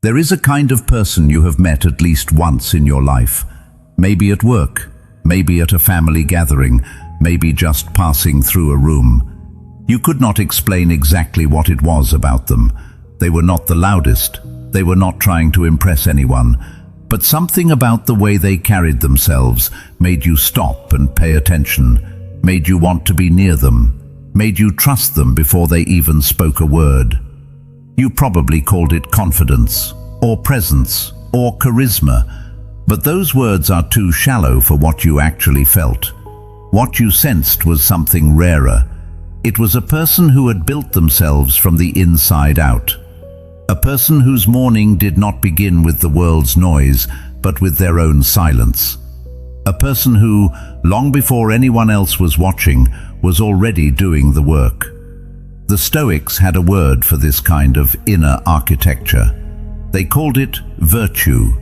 There is a kind of person you have met at least once in your life. Maybe at work, maybe at a family gathering, maybe just passing through a room. You could not explain exactly what it was about them. They were not the loudest. They were not trying to impress anyone. But something about the way they carried themselves made you stop and pay attention, made you want to be near them, made you trust them before they even spoke a word. You probably called it confidence, or presence, or charisma, but those words are too shallow for what you actually felt. What you sensed was something rarer. It was a person who had built themselves from the inside out. A person whose morning did not begin with the world's noise, but with their own silence. A person who, long before anyone else was watching, was already doing the work. The Stoics had a word for this kind of inner architecture. They called it virtue.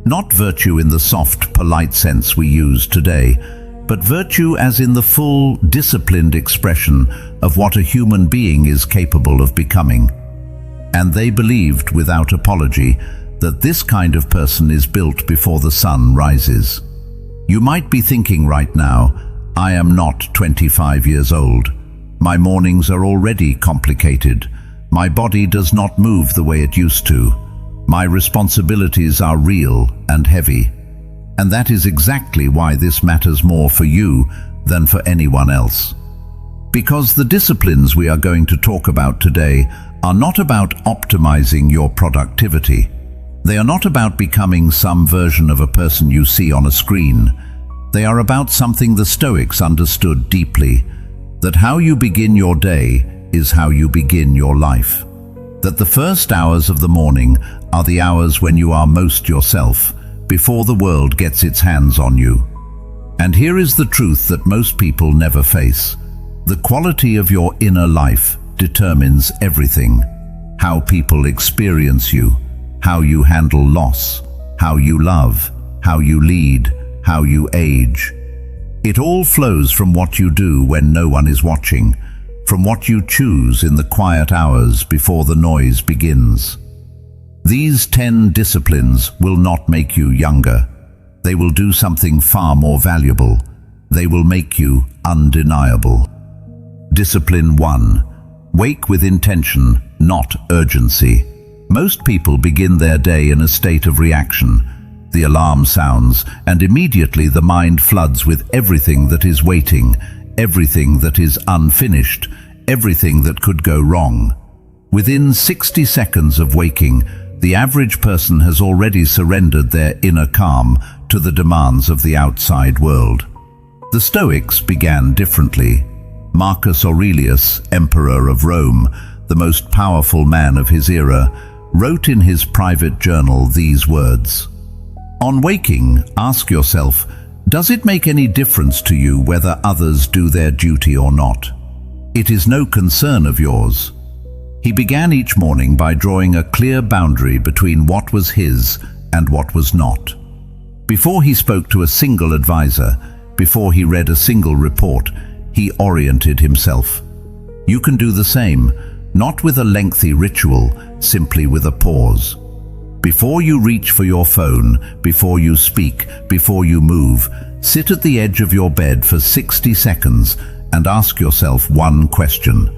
Not virtue in the soft, polite sense we use today, but virtue as in the full, disciplined expression of what a human being is capable of becoming. And they believed, without apology, that this kind of person is built before the sun rises. You might be thinking right now, I am not 25 years old. My mornings are already complicated. My body does not move the way it used to. My responsibilities are real and heavy. And that is exactly why this matters more for you than for anyone else. Because the disciplines we are going to talk about today are not about optimizing your productivity. They are not about becoming some version of a person you see on a screen. They are about something the Stoics understood deeply, that how you begin your day is how you begin your life. That the first hours of the morning are the hours when you are most yourself, before the world gets its hands on you. And here is the truth that most people never face. The quality of your inner life determines everything. How people experience you, how you handle loss, how you love, how you lead, how you age. It all flows from what you do when no one is watching, from what you choose in the quiet hours before the noise begins. These 10 disciplines will not make you younger. They will do something far more valuable. They will make you undeniable. Discipline 1. Wake with intention, not urgency. Most people begin their day in a state of reaction. The alarm sounds, and immediately the mind floods with everything that is waiting, everything that is unfinished, everything that could go wrong. Within 60 seconds of waking, the average person has already surrendered their inner calm to the demands of the outside world. The Stoics began differently. Marcus Aurelius, Emperor of Rome, the most powerful man of his era, wrote in his private journal these words: "On waking, ask yourself, does it make any difference to you whether others do their duty or not? It is no concern of yours." He began each morning by drawing a clear boundary between what was his and what was not. Before he spoke to a single advisor, before he read a single report, he oriented himself. You can do the same, not with a lengthy ritual, simply with a pause. Before you reach for your phone, before you speak, before you move, sit at the edge of your bed for 60 seconds and ask yourself one question.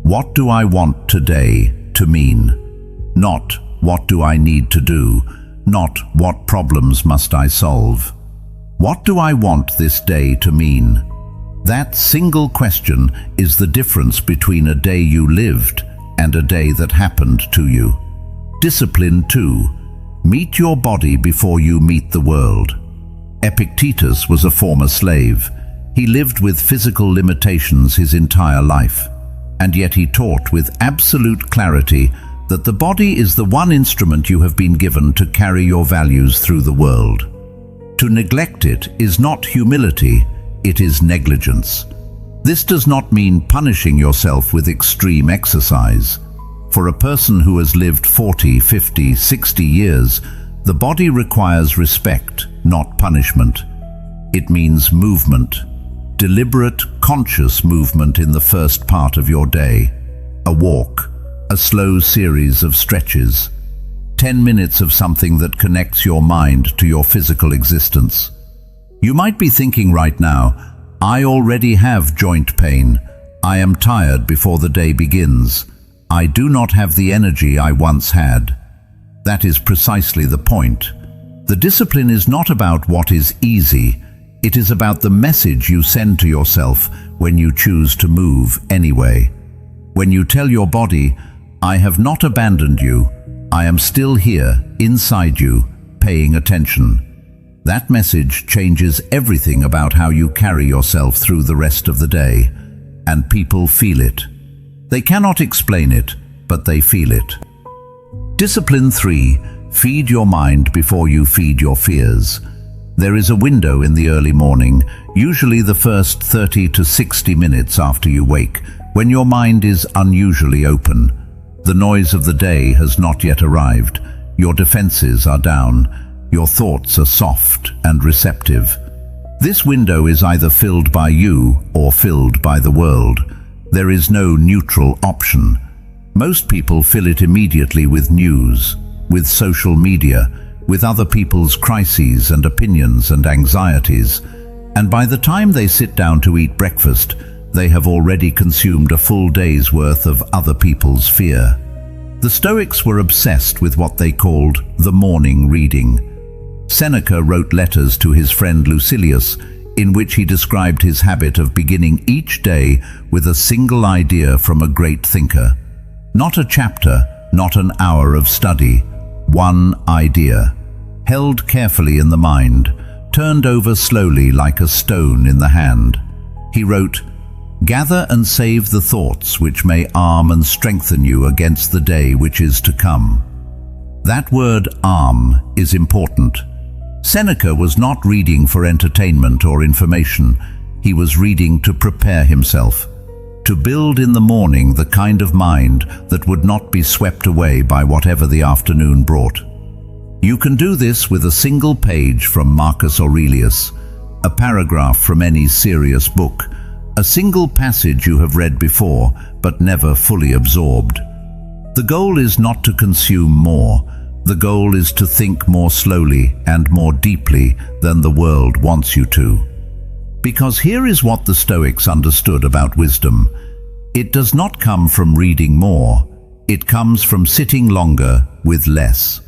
What do I want today to mean? Not what do I need to do, not what problems must I solve. What do I want this day to mean? That single question is the difference between a day you lived and a day that happened to you. Discipline 2. Meet your body before you meet the world. Epictetus was a former slave. He lived with physical limitations his entire life, and yet he taught with absolute clarity that the body is the one instrument you have been given to carry your values through the world. To neglect it is not humility, it is negligence. This does not mean punishing yourself with extreme exercise. For a person who has lived 40, 50, 60 years, the body requires respect, not punishment. It means movement, deliberate, conscious movement in the first part of your day. A walk, a slow series of stretches. 10 minutes of something that connects your mind to your physical existence. You might be thinking right now, I already have joint pain. I am tired before the day begins. I do not have the energy I once had. That is precisely the point. The discipline is not about what is easy. It is about the message you send to yourself when you choose to move anyway. When you tell your body, I have not abandoned you. I am still here, inside you, paying attention. That message changes everything about how you carry yourself through the rest of the day, and people feel it. They cannot explain it, but they feel it. Discipline 3. Feed your mind before you feed your fears. There is a window in the early morning, usually the first 30 to 60 minutes after you wake, when your mind is unusually open. The noise of the day has not yet arrived. Your defenses are down. Your thoughts are soft and receptive. This window is either filled by you or filled by the world. There is no neutral option. Most people fill it immediately with news, with social media, with other people's crises and opinions and anxieties. And by the time they sit down to eat breakfast, they have already consumed a full day's worth of other people's fear. The Stoics were obsessed with what they called the morning reading. Seneca wrote letters to his friend Lucilius, in which he described his habit of beginning each day with a single idea from a great thinker. Not a chapter, not an hour of study. One idea, held carefully in the mind, turned over slowly like a stone in the hand. He wrote, "Gather and save the thoughts which may arm and strengthen you against the day which is to come." That word arm is important. Seneca was not reading for entertainment or information. He was reading to prepare himself, to build in the morning the kind of mind that would not be swept away by whatever the afternoon brought. You can do this with a single page from Marcus Aurelius, a paragraph from any serious book, a single passage you have read before but never fully absorbed. The goal is not to consume more. The goal is to think more slowly and more deeply than the world wants you to. Because here is what the Stoics understood about wisdom. It does not come from reading more. It comes from sitting longer with less.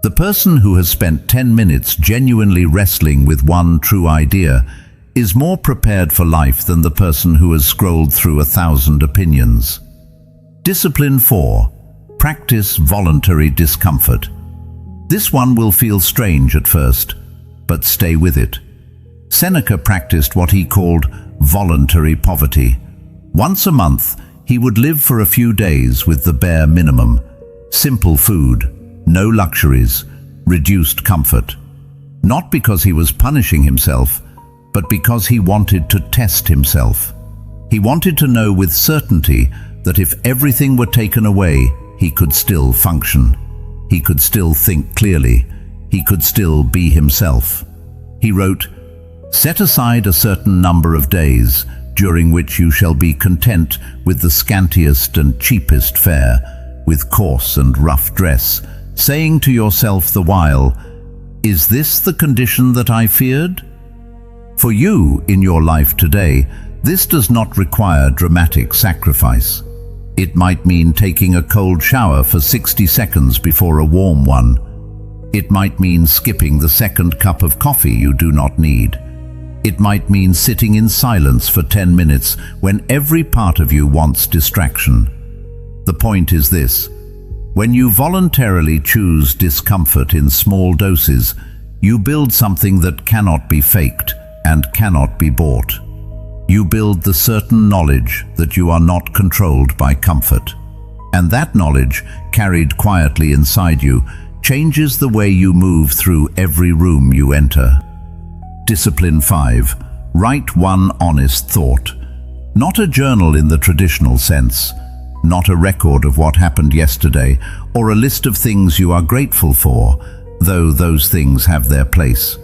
The person who has spent 10 minutes genuinely wrestling with one true idea is more prepared for life than the person who has scrolled through 1,000 opinions. Discipline 4. Practice voluntary discomfort. This one will feel strange at first, but stay with it. Seneca practiced what he called voluntary poverty. Once a month, he would live for a few days with the bare minimum. Simple food, no luxuries, reduced comfort. Not because he was punishing himself, but because he wanted to test himself. He wanted to know with certainty that if everything were taken away, he could still function. He could still think clearly. He could still be himself. He wrote, "Set aside a certain number of days during which you shall be content with the scantiest and cheapest fare, with coarse and rough dress, saying to yourself the while, 'Is this the condition that I feared?'" For you, in your life today, this does not require dramatic sacrifice. It might mean taking a cold shower for 60 seconds before a warm one. It might mean skipping the second cup of coffee you do not need. It might mean sitting in silence for 10 minutes when every part of you wants distraction. The point is this: when you voluntarily choose discomfort in small doses, you build something that cannot be faked and cannot be bought. You build the certain knowledge that you are not controlled by comfort. And that knowledge, carried quietly inside you, changes the way you move through every room you enter. Discipline 5. Write one honest thought. Not a journal in the traditional sense, not a record of what happened yesterday, or a list of things you are grateful for, though those things have their place.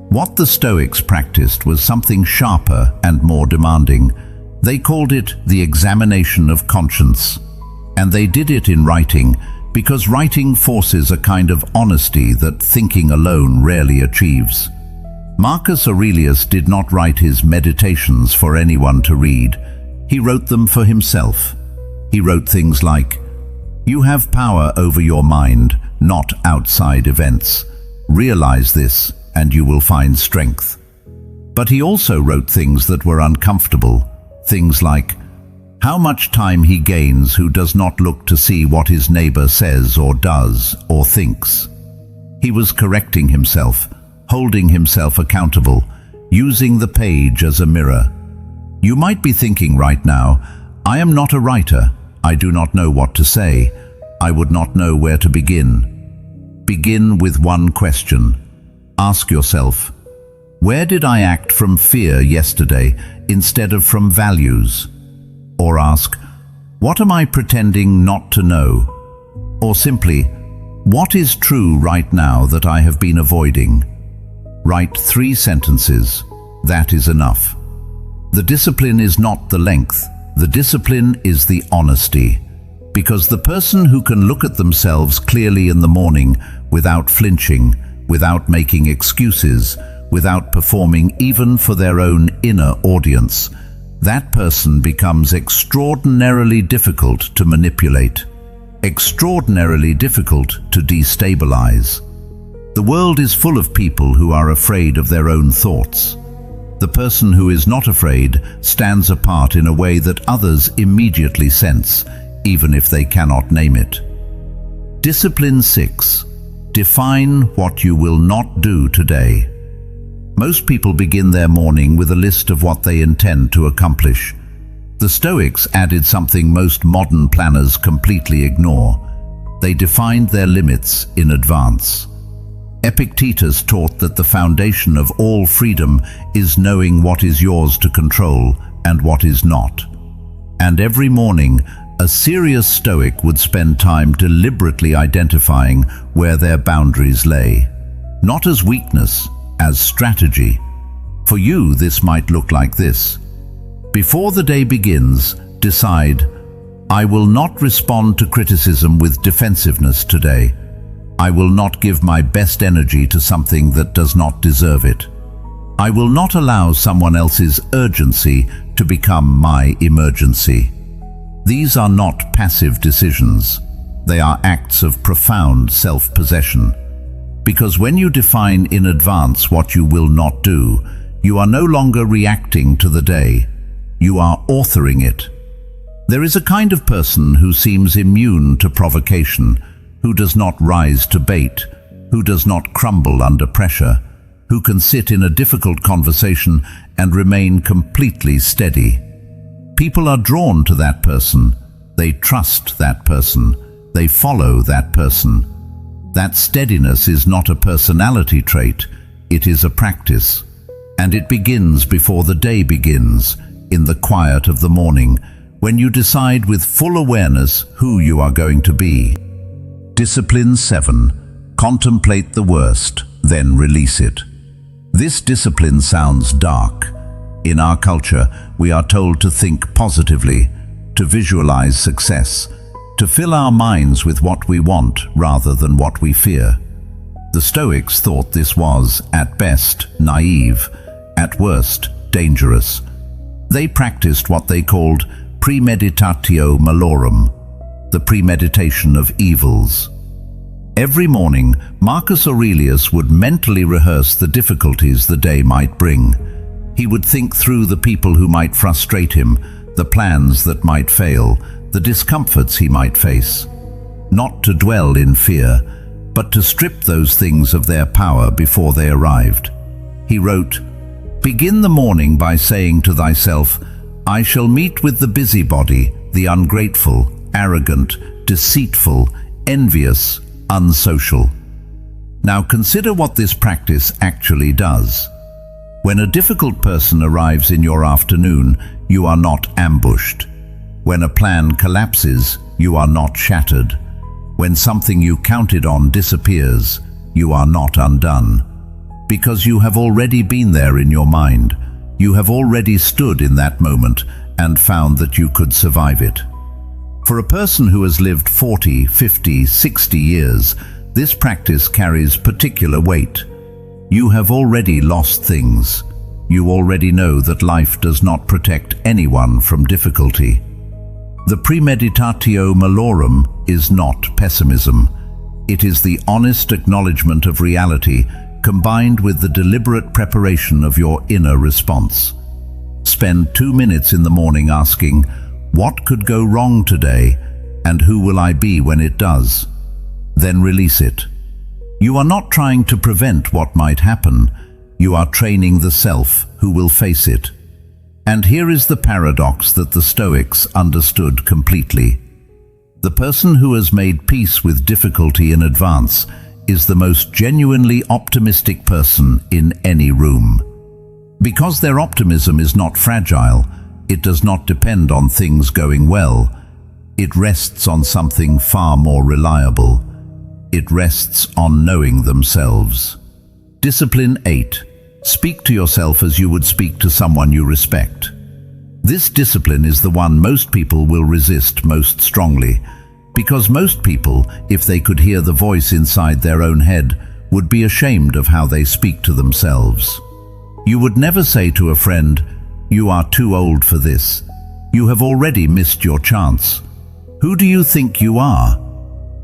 What the Stoics practiced was something sharper and more demanding. They called it the examination of conscience. And they did it in writing Because writing forces a kind of honesty that thinking alone rarely achieves. Marcus Aurelius did not write his meditations for anyone to read. He wrote them for himself. He wrote things like, "You have power over your mind, not outside events. Realize this, and you will find strength." But he also wrote things that were uncomfortable, things like, "How much time he gains who does not look to see what his neighbor says or does or thinks." He was correcting himself, holding himself accountable, using the page as a mirror. You might be thinking right now, "I am not a writer. I do not know what to say. I would not know where to begin." Begin with one question. Ask yourself, where did I act from fear yesterday instead of from values? Or ask, what am I pretending not to know? Or simply, what is true right now that I have been avoiding? Write 3 sentences. That is enough. The discipline is not the length. The discipline is the honesty. Because the person who can look at themselves clearly in the morning without flinching, without making excuses, without performing even for their own inner audience, that person becomes extraordinarily difficult to manipulate, extraordinarily difficult to destabilize. The world is full of people who are afraid of their own thoughts. The person who is not afraid stands apart in a way that others immediately sense, even if they cannot name it. Discipline 6. Define what you will not do today. Most people begin their morning with a list of what they intend to accomplish. The Stoics added something most modern planners completely ignore. They defined their limits in advance. Epictetus taught that the foundation of all freedom is knowing what is yours to control and what is not. And every morning, a serious Stoic would spend time deliberately identifying where their boundaries lay. Not as weakness, as strategy. For you, this might look like this. Before the day begins, decide, I will not respond to criticism with defensiveness today. I will not give my best energy to something that does not deserve it. I will not allow someone else's urgency to become my emergency. These are not passive decisions. They are acts of profound self-possession. Because when you define in advance what you will not do, you are no longer reacting to the day. You are authoring it. There is a kind of person who seems immune to provocation, who does not rise to bait, who does not crumble under pressure, who can sit in a difficult conversation and remain completely steady. People are drawn to that person. They trust that person. They follow that person. That steadiness is not a personality trait, it is a practice. And it begins before the day begins, in the quiet of the morning, when you decide with full awareness who you are going to be. Discipline 7. Contemplate the worst, then release it. This discipline sounds dark. In our culture, we are told to think positively, to visualize success, to fill our minds with what we want rather than what we fear. The Stoics thought this was, at best, naive, at worst, dangerous. They practiced what they called premeditatio malorum, the premeditation of evils. Every morning, Marcus Aurelius would mentally rehearse the difficulties the day might bring. He would think through the people who might frustrate him, the plans that might fail, the discomforts he might face. Not to dwell in fear, but to strip those things of their power before they arrived. He wrote, "Begin the morning by saying to thyself, I shall meet with the busybody, the ungrateful, arrogant, deceitful, envious, unsocial." Now consider what this practice actually does. When a difficult person arrives in your afternoon, you are not ambushed. When a plan collapses, you are not shattered. When something you counted on disappears, you are not undone. Because you have already been there in your mind. You have already stood in that moment and found that you could survive it. For a person who has lived 40, 50, 60 years, this practice carries particular weight. You have already lost things. You already know that life does not protect anyone from difficulty. The premeditatio malorum is not pessimism. It is the honest acknowledgement of reality combined with the deliberate preparation of your inner response. Spend 2 minutes in the morning asking, what could go wrong today, and who will I be when it does? Then release it. You are not trying to prevent what might happen. You are training the self who will face it. And here is the paradox that the Stoics understood completely. The person who has made peace with difficulty in advance is the most genuinely optimistic person in any room. Because their optimism is not fragile, it does not depend on things going well. It rests on something far more reliable. It rests on knowing themselves. Discipline 8. Speak to yourself as you would speak to someone you respect. This discipline is the one most people will resist most strongly, because most people, if they could hear the voice inside their own head, would be ashamed of how they speak to themselves. You would never say to a friend, "You are too old for this. You have already missed your chance. Who do you think you are?"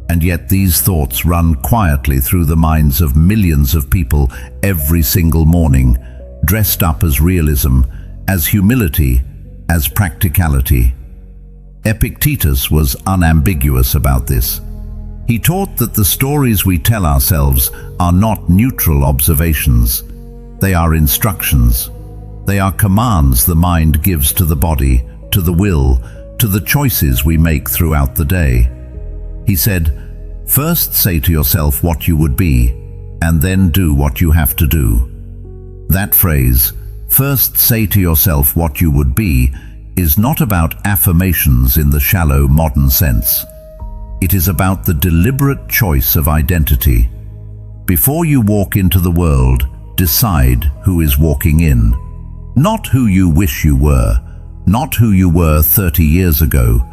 And yet these thoughts run quietly through the minds of millions of people every single morning, dressed up as realism, as humility, as practicality. Epictetus was unambiguous about this. He taught that the stories we tell ourselves are not neutral observations. They are instructions. They are commands the mind gives to the body, to the will, to the choices we make throughout the day. He said, "First say to yourself what you would be, and then do what you have to do." That phrase, "first say to yourself what you would be," is not about affirmations in the shallow modern sense. It is about the deliberate choice of identity. Before you walk into the world, decide who is walking in. Not who you wish you were, not who you were 30 years ago,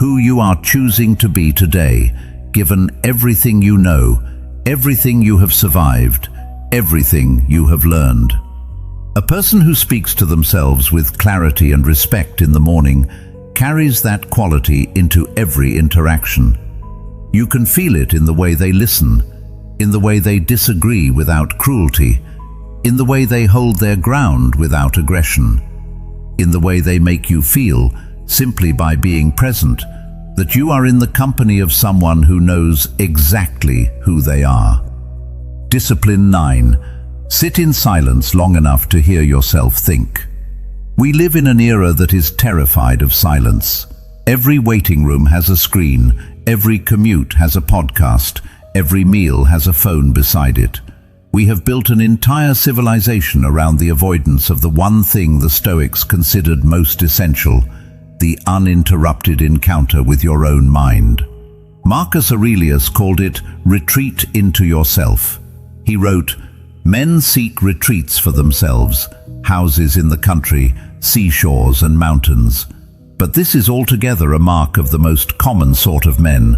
who you are choosing to be today, given everything you know, everything you have survived, everything you have learned. A person who speaks to themselves with clarity and respect in the morning carries that quality into every interaction. You can feel it in the way they listen, in the way they disagree without cruelty, in the way they hold their ground without aggression, in the way they make you feel, simply by being present, that you are in the company of someone who knows exactly who they are. Discipline 9. Sit in silence long enough to hear yourself think. We live in an era that is terrified of silence. Every waiting room has a screen, every commute has a podcast, every meal has a phone beside it. We have built an entire civilization around the avoidance of the one thing the Stoics considered most essential, the uninterrupted encounter with your own mind. Marcus Aurelius called it retreat into yourself. He wrote, "Men seek retreats for themselves, houses in the country, seashores and mountains. But this is altogether a mark of the most common sort of men,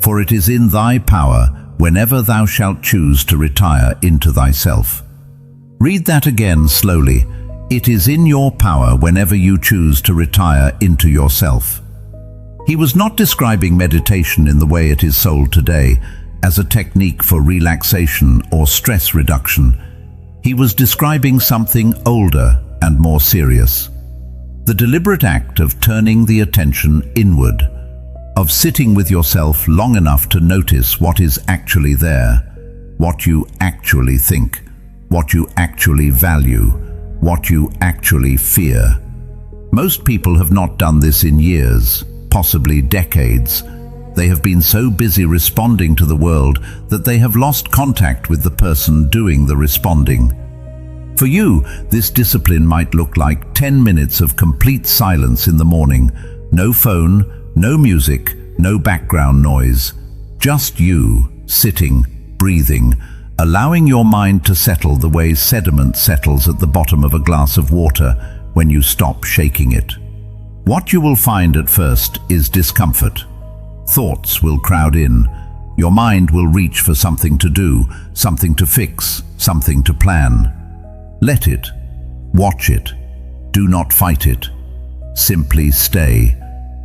for it is in thy power whenever thou shalt choose to retire into thyself." Read that again slowly. It is in your power whenever you choose to retire into yourself. He was not describing meditation in the way it is sold today, as a technique for relaxation or stress reduction. He was describing something older and more serious. The deliberate act of turning the attention inward, of sitting with yourself long enough to notice what is actually there, what you actually think, what you actually value, what you actually fear. Most people have not done this in years, possibly decades. They have been so busy responding to the world that they have lost contact with the person doing the responding. For you, this discipline might look like 10 minutes of complete silence in the morning. No phone, no music, no background noise. Just you, sitting, breathing, allowing your mind to settle the way sediment settles at the bottom of a glass of water when you stop shaking it. What you will find at first is discomfort. Thoughts will crowd in. Your mind will reach for something to do, something to fix, something to plan. Let it. Watch it. Do not fight it. Simply stay.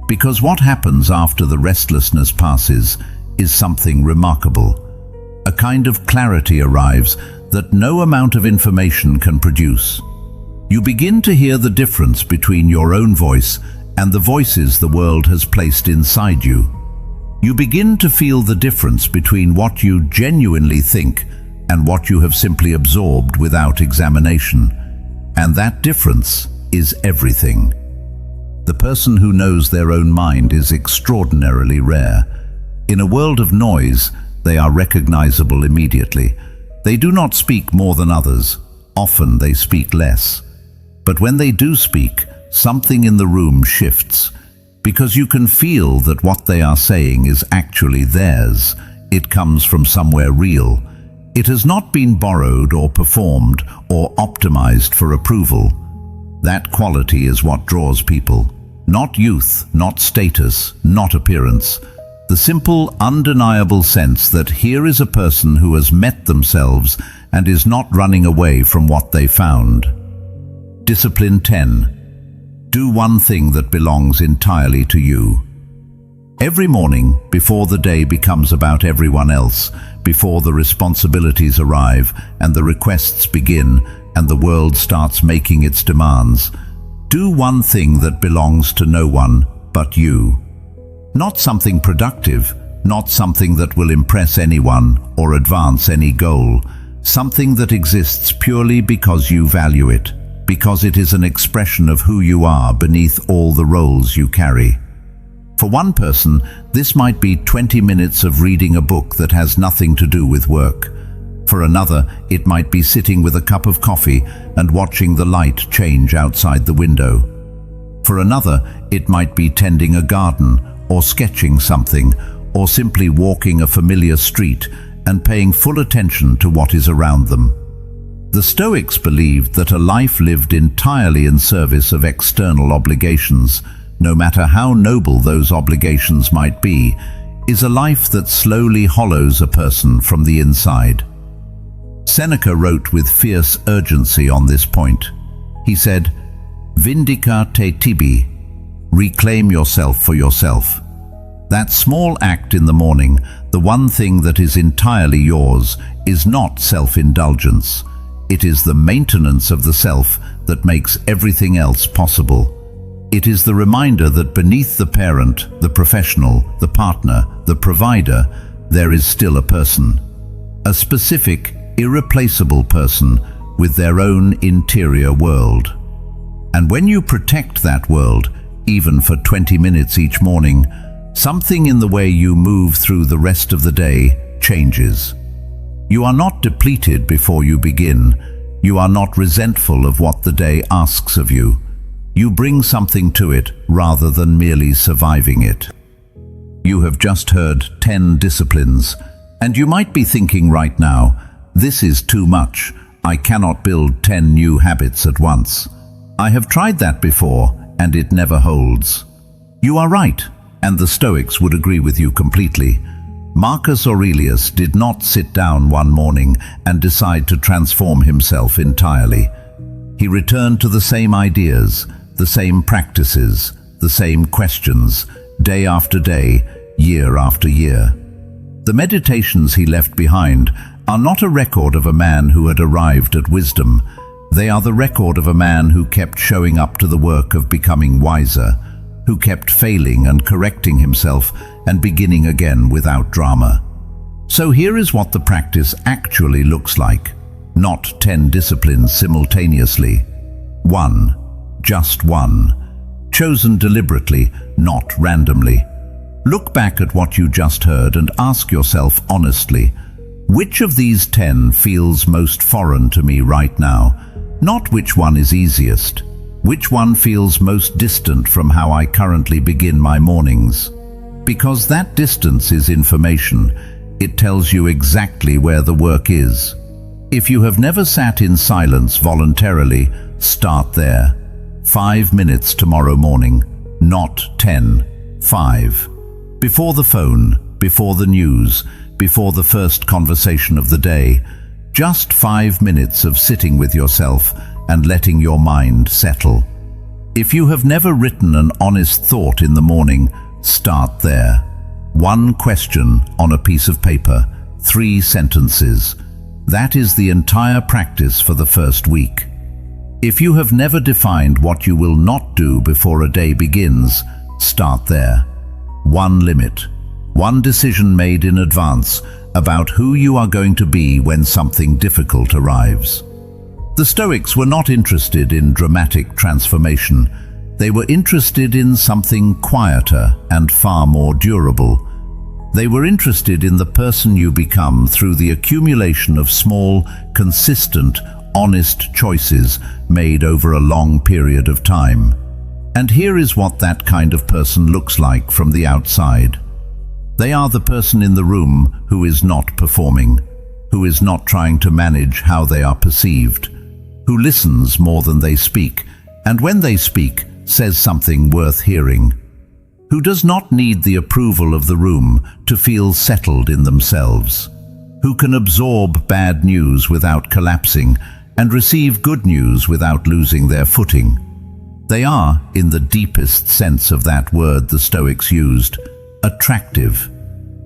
Because what happens after the restlessness passes is something remarkable. A kind of clarity arrives that no amount of information can produce. You begin to hear the difference between your own voice and the voices the world has placed inside you. You begin to feel the difference between what you genuinely think and what you have simply absorbed without examination. And that difference is everything. The person who knows their own mind is extraordinarily rare. In a world of noise, they are recognizable immediately. They do not speak more than others. Often they speak less. But when they do speak, something in the room shifts. Because you can feel that what they are saying is actually theirs. It comes from somewhere real. It has not been borrowed or performed or optimized for approval. That quality is what draws people. Not youth, not status, not appearance. The simple, undeniable sense that here is a person who has met themselves and is not running away from what they found. Discipline 10. Do one thing that belongs entirely to you. Every morning, before the day becomes about everyone else, before the responsibilities arrive and the requests begin and the world starts making its demands, do one thing that belongs to no one but you. Not something productive, not something that will impress anyone or advance any goal, something that exists purely because you value it, because it is an expression of who you are beneath all the roles you carry. For one person, this might be 20 minutes of reading a book that has nothing to do with work. For another, it might be sitting with a cup of coffee and watching the light change outside the window. For another, it might be tending a garden, or sketching something, or simply walking a familiar street and paying full attention to what is around them. The Stoics believed that a life lived entirely in service of external obligations, no matter how noble those obligations might be, is a life that slowly hollows a person from the inside. Seneca wrote with fierce urgency on this point. He said, "Vindica te tibi," reclaim yourself for yourself. That small act in the morning, the one thing that is entirely yours, is not self-indulgence. It is the maintenance of the self that makes everything else possible. It is the reminder that beneath the parent, the professional, the partner, the provider, there is still a person. A specific, irreplaceable person with their own interior world. And when you protect that world, even for 20 minutes each morning, something in the way you move through the rest of the day changes. You are not depleted before you begin. You are not resentful of what the day asks of you. You bring something to it rather than merely surviving it. You have just heard 10 disciplines, and you might be thinking right now, this is too much. I cannot build 10 new habits at once. I have tried that before, and it never holds. You are right, and the Stoics would agree with you completely. Marcus Aurelius did not sit down one morning and decide to transform himself entirely. He returned to the same ideas, the same practices, the same questions, day after day, year after year. The meditations he left behind are not a record of a man who had arrived at wisdom. They are the record of a man who kept showing up to the work of becoming wiser, who kept failing and correcting himself and beginning again without drama. So here is what the practice actually looks like. Not 10 disciplines simultaneously. 1. Just one. Chosen deliberately, not randomly. Look back at what you just heard and ask yourself honestly, which of these 10 feels most foreign to me right now? Not which one is easiest. Which one feels most distant from how I currently begin my mornings? Because that distance is information. It tells you exactly where the work is. If you have never sat in silence voluntarily, start there. 5 minutes tomorrow morning. not 10. 5. Before the phone, before the news, before the first conversation of the day, just 5 minutes of sitting with yourself and letting your mind settle. If you have never written an honest thought in the morning, start there. One question on a piece of paper, 3 sentences. That is the entire practice for the first week. If you have never defined what you will not do before a day begins, start there. One limit, one decision made in advance about who you are going to be when something difficult arrives. The Stoics were not interested in dramatic transformation. They were interested in something quieter and far more durable. They were interested in the person you become through the accumulation of small, consistent, honest choices made over a long period of time. And here is what that kind of person looks like from the outside. They are the person in the room who is not performing, who is not trying to manage how they are perceived, who listens more than they speak, and when they speak, says something worth hearing, who does not need the approval of the room to feel settled in themselves, who can absorb bad news without collapsing and receive good news without losing their footing. They are, in the deepest sense of that word the Stoics used, attractive.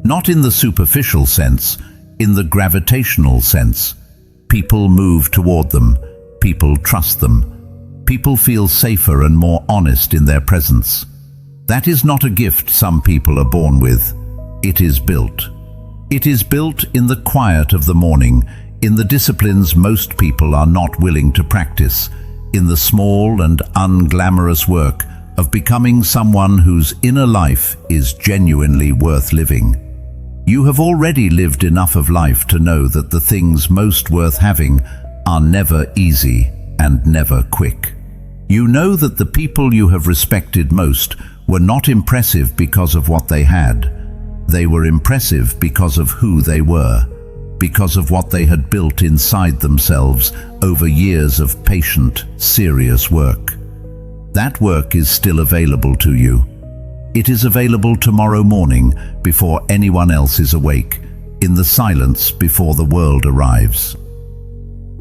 Not in the superficial sense, in the gravitational sense. People move toward them, people trust them, people feel safer and more honest in their presence. That is not a gift some people are born with. It is built. It is built in the quiet of the morning, in the disciplines most people are not willing to practice, in the small and unglamorous work of becoming someone whose inner life is genuinely worth living. You have already lived enough of life to know that the things most worth having are never easy and never quick. You know that the people you have respected most were not impressive because of what they had. They were impressive because of who they were, because of what they had built inside themselves over years of patient, serious work. That work is still available to you. It is available tomorrow morning before anyone else is awake, in the silence before the world arrives.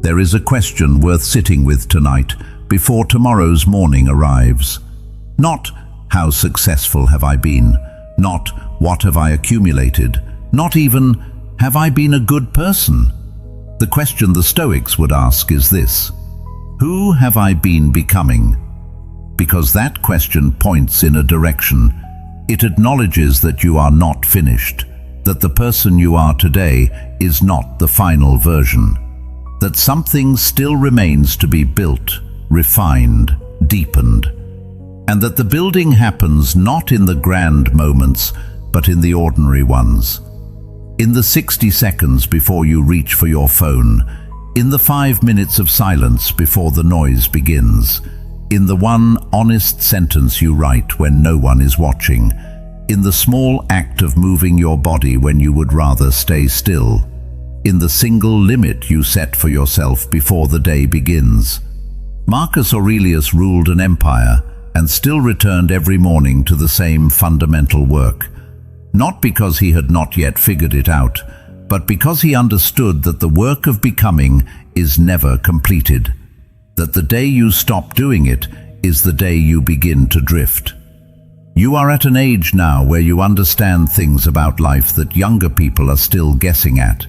There is a question worth sitting with tonight before tomorrow's morning arrives. Not, how successful have I been? Not, what have I accumulated? Not even, have I been a good person? The question the Stoics would ask is this: who have I been becoming? Because that question points in a direction. It acknowledges that you are not finished, that the person you are today is not the final version, that something still remains to be built, refined, deepened, and that the building happens not in the grand moments, but in the ordinary ones. In the 60 seconds before you reach for your phone, in the 5 minutes of silence before the noise begins, in the one honest sentence you write when no one is watching, in the small act of moving your body when you would rather stay still, in the single limit you set for yourself before the day begins. Marcus Aurelius ruled an empire and still returned every morning to the same fundamental work, not because he had not yet figured it out, but because he understood that the work of becoming is never completed, that the day you stop doing it is the day you begin to drift. You are at an age now where you understand things about life that younger people are still guessing at.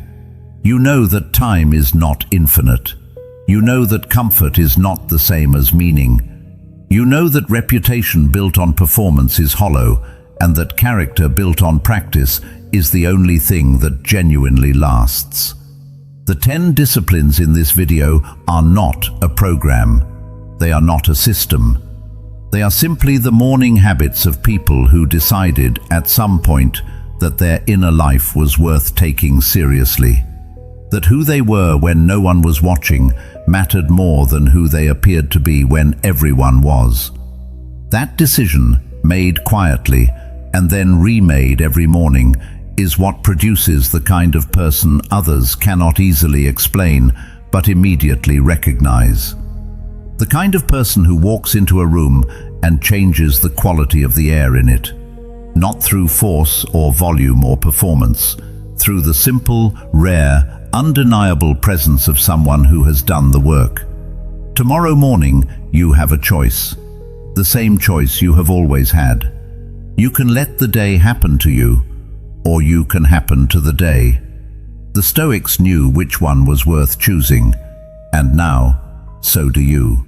You know that time is not infinite. You know that comfort is not the same as meaning. You know that reputation built on performance is hollow, and that character built on practice is the only thing that genuinely lasts. The 10 disciplines in this video are not a program. They are not a system. They are simply the morning habits of people who decided at some point that their inner life was worth taking seriously. That who they were when no one was watching mattered more than who they appeared to be when everyone was. That decision, made quietly and then remade every morning, is what produces the kind of person others cannot easily explain but immediately recognize. The kind of person who walks into a room and changes the quality of the air in it. Not through force or volume or performance, through the simple, rare, undeniable presence of someone who has done the work. Tomorrow morning, you have a choice. The same choice you have always had. You can let the day happen to you, or you can happen to the day. The Stoics knew which one was worth choosing, and now, so do you.